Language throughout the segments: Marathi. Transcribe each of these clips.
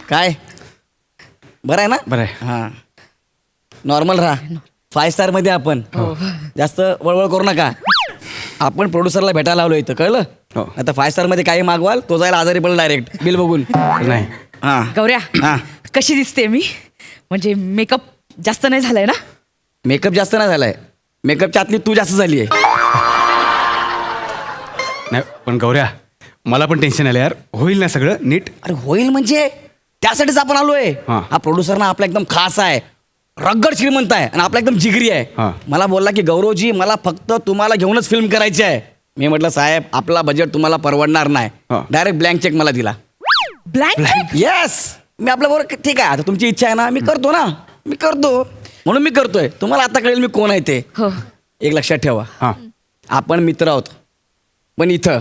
काय बरं आहे ना? बरं आहे. हां नॉर्मल राहा. 5 स्टार मध्ये आपण जास्त वळवळ करू नका. आपण प्रोड्युसरला भेटायला आलो इथं कळलं. हो. आता 5 स्टार मध्ये काही मागवाल तो जायला आजारी पडेल डायरेक्ट बिल बघून. नाही. हां गौऱ्या हां कशी दिसते मी? म्हणजे मेकअप जास्त नाही झालाय ना? मेकअप जास्त नाही झालाय. मेकअपच्या आतली तू जास्त झाली आहे. नाही पण गौऱ्या मला पण टेन्शन आलं यार. होईल ना सगळं नीट? अरे होईल म्हणजे त्यासाठीच आपण आलोय. हां. हा प्रोड्युसर ना आपला एकदम खास आहे, रगड श्रीमंत आहे आणि आपला एकदम जिगरी आहे. हां. मला बोलला की गौरवजी मला फक्त तुम्हाला घेऊनच फिल्म करायची आहे. मी म्हटलं साहेब आपला बजेट तुम्हाला परवडणार नाही. हां. डायरेक्ट ब्लँक चेक मला दिला. ब्लँक? येस मी आपल्या बरोबर ठीक आहे आता तुमची इच्छा आहे ना मी करतो ना मी करतो म्हणून मी करतोय. तुम्हाला आता कळेल मी कोण आहे ते. हो. एक लक्षात ठेवा हां. आपण मित्र आहोत पण इथं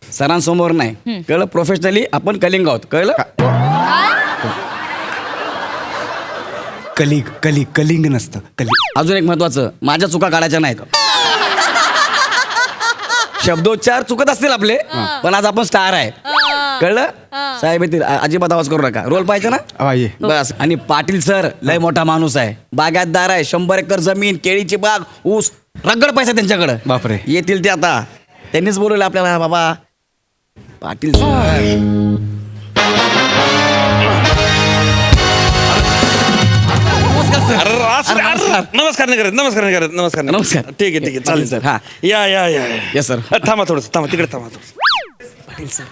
सरांसमोर नाही कळलं. प्रोफेशनली आपण कलिंग आहोत कळलं. कलिंग नसतं कलिंग. अजून एक महत्वाचं माझ्या चुका काढायच्या नाहीत. शब्दोच्चार चुकत असतील आपले पण आज आपण स्टार आहे कळलं. साहेब येतील अजिबात आवाज करू नका. रोल पाहिजे ना ये. बस. आणि पाटील सर लय मोठा माणूस आहे, बागायतदार आहे, 100 एकर जमीन, केळीची बाग, ऊस, रगड पैसा त्यांच्याकडे. बापरे. येतील ते आता. त्यांनीच बोलवलं आपल्याला बाबा पाटील सर. नमस्कार नाही करत नमस्कार. नमस्कार. ठीक आहे चालेल सर. सर. हा या या या येस सर. थांबा थोडंसं थांबा तिकडे थांबा थोडंसं. पाटील सर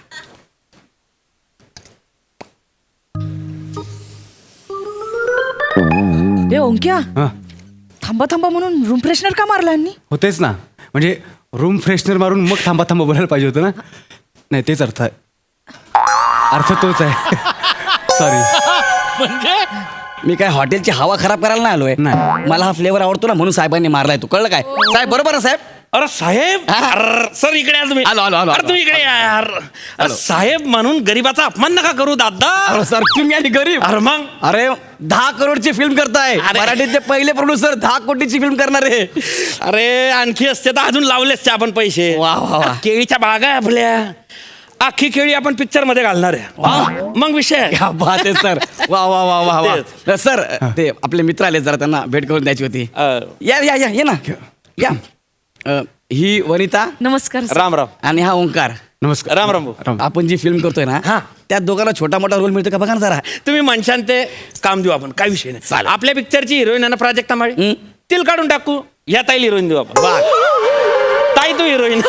ए ओंक्या हां थांबा थांबा म्हणून रूम फ्रेशनर का मारला यांनी? होतेच ना. म्हणजे रूम फ्रेशनर मारून मग थांबा थांबा बोलायला पाहिजे होतं ना. नाही तेच अर्थ तोच आहे. सॉरी. मी काय हॉटेलची हवा खराब करायला नाही आलोय. नाही. मला हा फ्लेवर आवडतो ना म्हणून साहेबांनी मारलाय. तू कळलं काय साहेब बरोबर ना साहेब. अरे साहेब हा. अरे सर इकडे या तुम्ही. आलो, आलो, आलो, अरे आलो. तुम्ही इकडे या यार. अरे साहेब म्हणून गरीबाचा अपमान नका करू दादा. अरे सर तुम्ही आणि गरीब. अरे मग अरे 10 करोडची फिल्म करताय. अरे. मराठीतले पहिले प्रोड्युसर 10 कोटीची फिल्म करणार आहे. अरे आणखी असते तर अजून लावले असते आपण पैसे. वा, वा, वा. केळीच्या बागा आहे आपल्या. अख्खी केळी आपण पिक्चर मध्ये घालणार आहे. मग विषय आहे. क्या बात आहे सर. वा वा वा वा वा. सर ते आपले मित्र आले जरा त्यांना भेट करून द्यायची होती. या या या ये ना या. ही वनिता नमस्कार सर. राम राम. आणि हा ओंकार. नमस्कार. राम राम भाऊ. राम. आपण जी फिल्म करतोय ना हा. त्या दोघांना छोटा मोठा रोल मिळतो का बघा ना जरा. तुम्ही म्हणशान ते काम देऊ आपण काय विषय नाही. चालेल. आपल्या पिक्चरची हिरोईन आहे ना प्राजक्ता माळी तिला काढून टाकू. या ताईला हिरोईन देऊ आपण. ताई तू हिरोईन.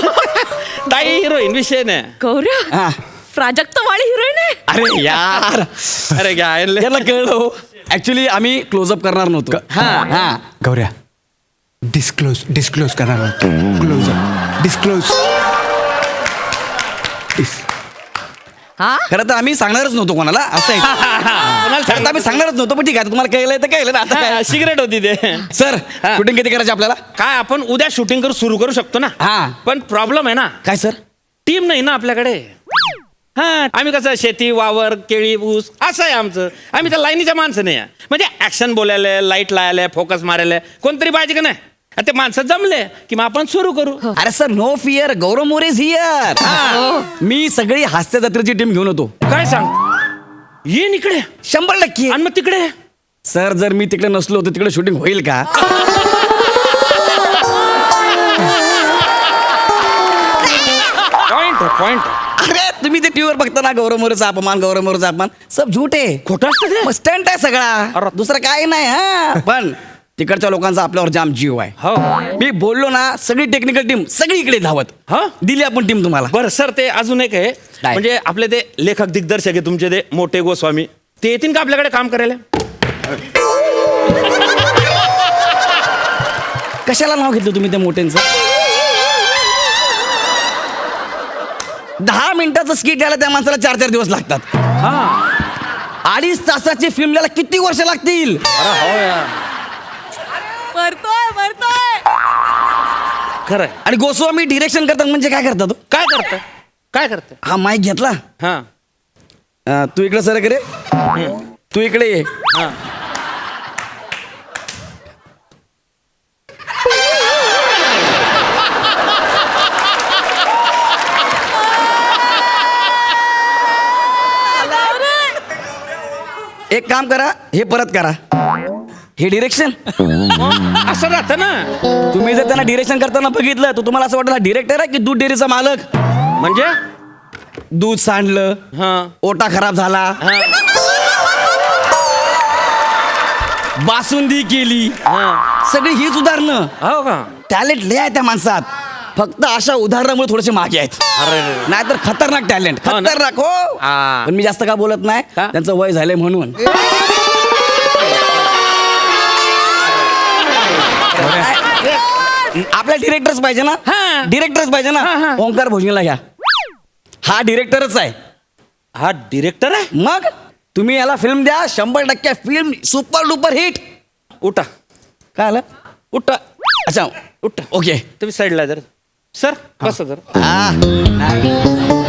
ताई हिरोईन विषय नाही. गौऱ्या हा. प्राजक्त वाली हिरोईन आहे. अरे यार अरे क्या याला कळलं. ऍक्च्युली आम्ही क्लोजअप करणार नव्हतो. हा. हा गौऱ्या डिस्क्लोज करणार होतो. डिस्क्लोज. हा खरं तर आम्ही सांगणारच नव्हतो कोणाला असं आहे. खरं तर आम्ही सांगणारच नव्हतो पण ठीक आहे तुम्हाला कळलंय तर कळलं ना आता काय. सिगरेट होती ते. सर शूटिंग किती करायची आपल्याला. काय आपण उद्या शूटिंग करू सुरू करू शकतो ना. हा. पण प्रॉब्लेम आहे ना काय सर. टीम नाही ना आपल्याकडे. हा आम्ही कसं शेती वावर केळी ऊस असं आहे आमचं. आम्ही त्या लाईनीच्या माणसं नाही आहे. म्हणजे ऍक्शन बोलायला लाईट लावायला फोकस मारायला कोणतरी पाहिजे का नाही. ते माणसं जमले की मग आपण सुरू करू. अरे sir no fear Gaurav More is here. मी सगळी हास्य जत्रेची टीम घेऊन होतो. काय सांग ये इकडे 100%. आणि मग तिकडे. सर जर मी तिकडे नसलो तर तिकडे शूटिंग होईल का. पॉइंट अरे तुम्ही ते टीव्हीवर बघता ना गौरव मोरेचा अपमान सब झूठ आहे. खोटं असतं ते? स्टंट आहे सगळा दुसरं काही नाही. हा पण तिकडच्या लोकांचा आपल्यावर जाम जीव आहे. हो मी बोललो ना सगळी टेक्निकल टीम सगळी इकडे धावत. हा? दिली आपण टीम तुम्हाला. बरं सर ते अजून एक आहे काय? म्हणजे आपले ते लेखक दिग्दर्शक आहे तुमचे ते मोठे गोस्वामी ते येतील का आपल्याकडे काम करायला. कशाला नाव घेतलं तुम्ही त्या मोठ्यांचं. 10 मिनिटाचं स्किट यायला त्या माणसाला 4-4 दिवस लागतात. हा 2.5 तासाची फिल्म यायला किती वर्ष लागतील. अरे हो यार मरतोय खरंय. आणि गोस्वामी डिरेक्शन करतात म्हणजे काय करतात. काय करतं हा माईक घेतला. हा तू इकडे सर रे तू इकडे ये. हा एक काम करा, हे परत करा. हे डिरेक्शन असं राहतं ना. तुम्ही जर त्यांना डिरेक्शन करताना बघितलं तर तुम्हाला असं वाटलं डिरेक्टर आहे की दूध डेअरीचा मालक. म्हणजे दूध सांडलं, हा ओटा खराब झाला, हा बासुंदी केली, हा. सगळी हीच उदाहरणं. हो का? टॅलेंट लय आहे त्या माणसात, फक्त अशा उदाहरणामुळे थोडेसे मागे आहेत. अरे नाहीतर खतरनाक टॅलेंट, हो ना? खतरनाक हो. हा. पण मी जास्त का बोलत नाही, का? त्यांचं वय झालंय म्हणून. आपल्या डिरेक्टरच पाहिजे ना, हा. डिरेक्टरच पाहिजे हा, ना. हा. ओंकार भोजनेला घ्या, हा डिरेक्टरच आहे. हा डिरेक्टर आहे. मग तुम्ही याला फिल्म द्या, 100% फिल्म सुपर डुपर हिट. उठा काय आलं? उठा अच्छा, उठा. ओके. तुम्ही साईडला जर सर कसं जर हा.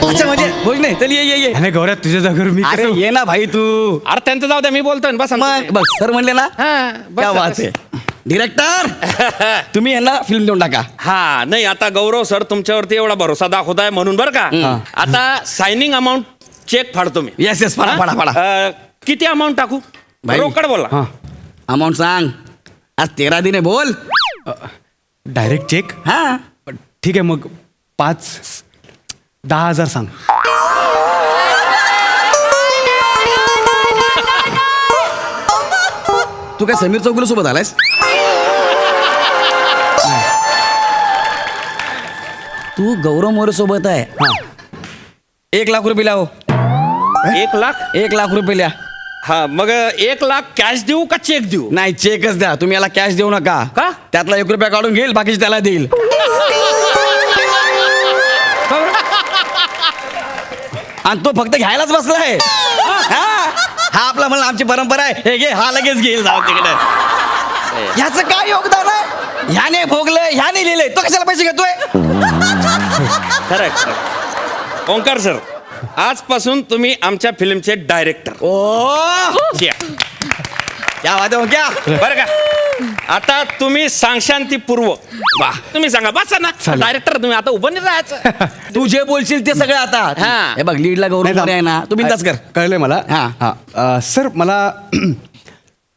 अच्छा म्हणजे भोजने, चल ये ये ये. अरे गौऱ्या तुझ्या जागेवर मी अरे कसं- ये ना भाई तू. अरे त्यांचं जाऊ द्या, मी बोलतोय ना, बसा ना मग तुम्ही. बघ सर म्हणले ना, हा, बसा, क्या बात बसा. आहे. डिरेक्टर तुम्ही यांना फिल्म देऊन टाका. हा नाही आता गौरव सर तुमच्यावरती एवढा भरोसा दाखवताय म्हणून बरं का. आता सायनिंग अमाऊंट चेक फाडतो मी. येस येस, फाडा फाडा फाडा. किती अमाऊंट टाकू? भाई. रोकड बोला. हा अमाऊंट सांग. आज 13 दिन आहे, बोल. Direct check. हा ठीक आहे मग 5-10,000 सांग. तू काय समीर चौगुले सोबत आलायस? तू गौरव मोरे सोबत आहे. हा 1 लाख रुपये लाव. 1 लाख. 1 लाख रुपये लिहा. हा मग 1 लाख कॅश देऊ का चेक देऊ? नाही, चेकच द्या. तुम्ही याला कॅश देऊ नका. का? त्यातला 1 रुपया काढून घेईल, बाकीचे त्याला देईल. आणि तो फक्त घ्यायलाच बसलाय. हा आपला म्हणलं आमची परंपरा आहे, हे घे, हा लगेच घेईल. जाऊ तिकडे. ह्याचं काय योगदान आहे? ह्याने भोगलंय, ह्याने लिहिलंय, तो कशाला पैसे घेतोय? खरं. ओंकार सर आजपासून तुम्ही आमच्या फिल्मचे डायरेक्टर. ओ क्या बात आहे, क्या. बरं का? आता तुम्ही सांगशांती पूर्व वा तुम्ही सांगा बसा ना. चालेल. डायरेक्टर तुम्ही आता उभं नाही राहायचं. तू जे बोलशील ते सगळं आता. हा. हे बघ, लीडला गौरव मोरे आहे ना, तू बिंदास कर. कळलंय मला. हा. हा सर मला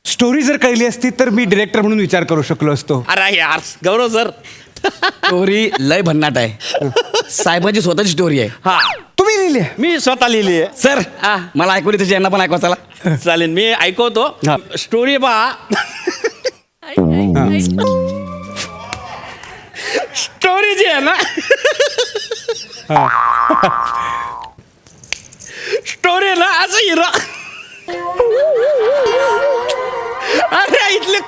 स्टोरी जर कळली असती तर मी डिरेक्टर म्हणून विचार करू शकलो असतो. अरे यार गौरव सर. स्टोरी लय भन्नाट आहे. साहेबांची स्वतःची स्टोरी आहे. हा तुम्ही लिहिली मी स्वतः लिहिली आहे. सर हा. मला ऐकू दे, यांना पण ऐकवा चला. चालेल मी ऐकवतो. हा. स्टोरी पहा. स्टोरी जी आहे ना, स्टोरी ना असं हिरो. अरे इथले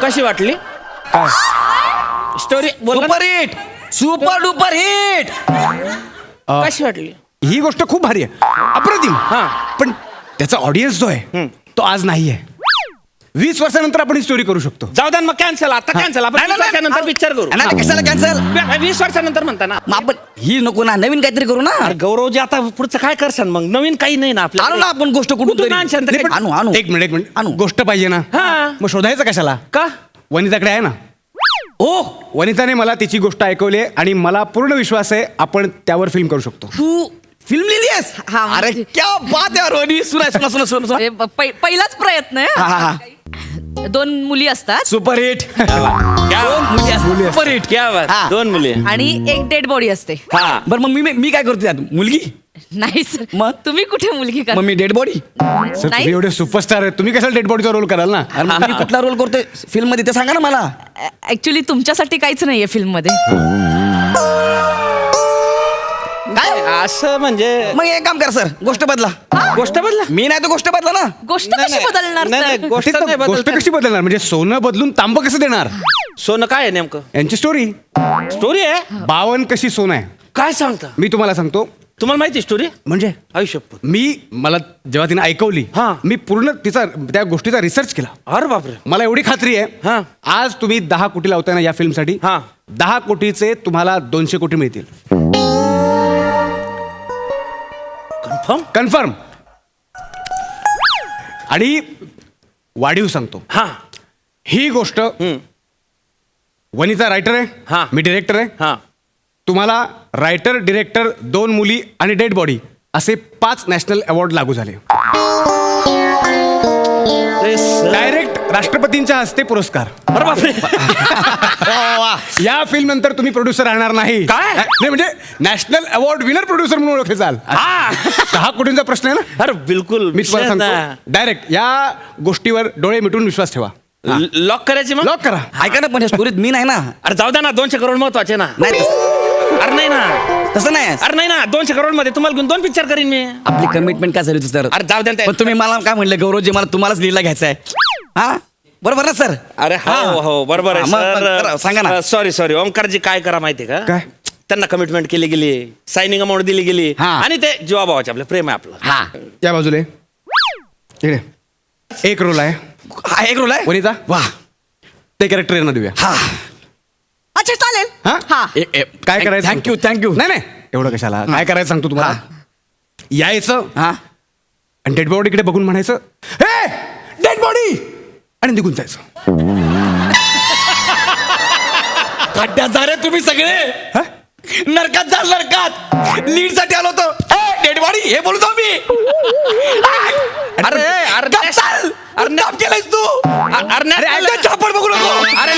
कशी वाटली स्टोरी? बोल super hit, super duper hit. कशी वाटली? ही गोष्ट खूप भारी आहे, अप्रतिम. हा. पण त्याचा ऑडियन्स जो आहे तो आज नाही आहे. 20 वर्षानंतर आपण ही स्टोरी करू शकतो. जाऊ द्या मग कॅन्सल. आता कॅन्सल. आपण 20 वर्षानंतर पिक्चर करू. नाही, कशाला कॅन्सल? 20 वर्षानंतर म्हणता ना. मग आपण ही नको ना, नवीन काहीतरी करू ना. अरे गौरवजी आता पुढचं काय करसान मग? नवीन काही नाही ना आणू ना आपल्याला. आपण गोष्ट कुठून कुठून तरी. आणशाल तर नाही, पण काही- आणू. एक मिनिट आणू. गोष्ट पाहिजे ना. हा. मग शोधायचं कशाला? का? वनिताकडे आहे ना. ओ वनिताने मला तिची गोष्ट ऐकवली आहे आणि मला पूर्ण विश्वास आहे आपण त्यावर फिल्म करू शकतो. तू फिल्म लिहिली आहेस? हा, अरे म्हणजे- क्या बात आहे रोनी. सुना. हे पहिलाच प्रयत्न हा, हा, आहे. 2 मुली असतात सुपर हिट. क्या बात. Super hit. क्या बात. हा. 2 मुली. आणि एक डेड बॉडी असते. हा. बरं मग मी काय करते त्यात? मुलगी? नाही सर, मग? तुम्ही कुठे मुलगी मग मी डेड बॉडी? सर नाही तुम्ही एवढे सुपरस्टार आहेत, तुम्ही कशाला डेड बॉडीचा रोल कराल ना. अरे मग मी कुठला रोल करतोय फिल्म मध्ये ते सांगा ना मला. ऍक्च्युली तुमच्यासाठी काहीच नाहीये फिल्म मध्ये. काय? असं म्हणजे मग एक काम कर सर, गोष्ट बदला. गोष्ट बदला. मी नाही तर गोष्ट बदला ना. गोष्ट नाही, कशी नाही. बदलणार नाही, नाही, सर? गोष्ट तेच नाही ना, गोष्ट बदलता. कशी बदलणार? म्हणजे सोनं बदलून तांबं कसं देणार? सोनं काय आहे नेमकं? यांची स्टोरी. स्टोरी आहे. 52 कशी सोनं आहे काय सांगता? मी तुम्हाला सांगतो. तुम्हाला माहिती स्टोरी? म्हणजे आयुष्यपूर. मला जेव्हा तिने ऐकवली हा. मी पूर्ण त्या गोष्टीचा रिसर्च केला. अरे बापरे. मला एवढी खात्री आहे हा. आज तुम्ही 10 कोटी लावताय ना या फिल्मसाठी. हा. 10 कोटीचे तुम्हाला 200 कोटी मिळतील. कन्फर्म? कन्फर्म. आणि वाढीव सांगतो, हा. ही गोष्ट वनिता रायटर हा. आहे, मी डिरेक्टर आहे. हा तुम्हाला रायटर, डिरेक्टर, 2 मुली आणि डेड बॉडी असे 5 नॅशनल अवॉर्ड लागू झाले. अरे sir. डायरेक्ट राष्ट्रपतींच्या हस्ते पुरस्कार. अरे बापरे. या फिल्म नंतर तुम्ही प्रोड्युसर राहणार नाही. काय? नाही म्हणजे नॅशनल अवॉर्ड विनर प्रोड्युसर म्हणून ओळखले जाल. हा. हा कोटींचा प्रश्न आहे ना. अरे बिलकुल मी तुम्हाला सांगतो डायरेक्ट या गोष्टीवर डोळे मिटून विश्वास ठेवा. लॉक करायची मग. लॉक करा. ऐका ना पण स्टोरीत मी नाही ना. अरे जाऊ द्या ना, 200 करोड महत्वाचे ना. नाही अरे नाही ना, तसं नाही. अरे नाही ना, 200 करोड मध्ये तुम्हाला घेऊन 2 पिक्चर करीन मी. आपली कमिटमेंट काय झाली होती सर? अरे जाऊ द्या ना पण तुम्ही मला काय म्हणले गौरवजी, मला तुम्हालाच लीला घ्यायचा आहे. हा बरोबर ना सर? अरे हो हो बरोबर हा, मग आहे करा, सांगा ना. सॉरी ओमकारजी, काय करा माहितीये का? काय? त्यांना कमिटमेंट केली गेली, सायनिंग अमाऊंट दिली गेली हा. आणि ते जीवाभावाचे आपलं प्रेम आहे आपलं. हा या बाजूला ये. इकडे एक रोल आहे. हा एक रोल आहे. वनिता वा ते कॅरेक्टर यांना देऊया. हा अच्छा चालेल. हा? हा काय करायचं? थँक्यू. नाही नाही एवढं कशाला, काय करायचं सांगतो तुम्हाला. यायचं हा आणि डेड बॉडीकडे बघून म्हणायचं, हे डेड बॉडी, आणि निघून जायचं. खड्ड्यात जा रे तुम्ही सगळे. हा? नरकात जा, नरकात. लीड साठी आलो होतो. डेडवाडी हे बोलतो मी. अरे गप्प चाल. अरे काम केलंयस तू. अरे अरे ऐका, झापड बघू नको. अरे